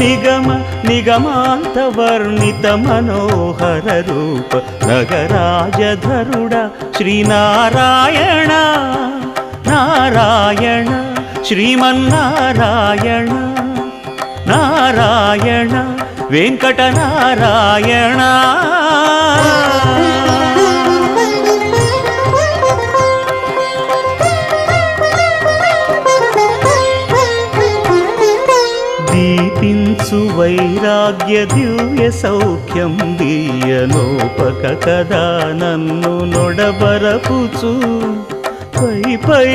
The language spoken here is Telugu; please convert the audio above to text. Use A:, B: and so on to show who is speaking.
A: నిగమ నిగమాంత వర్ణిత మనోహర రూప నగరాజధరుడ శ్రీనారాయణ నారాయణ శ్రీమన్నారాయణ నారాయణ వెంకటనారాయణ. దీపించు వైరాగ్య దివ్య సౌఖ్యం దీయనోపక కదా నన్ను నొడబరపుచు పై పై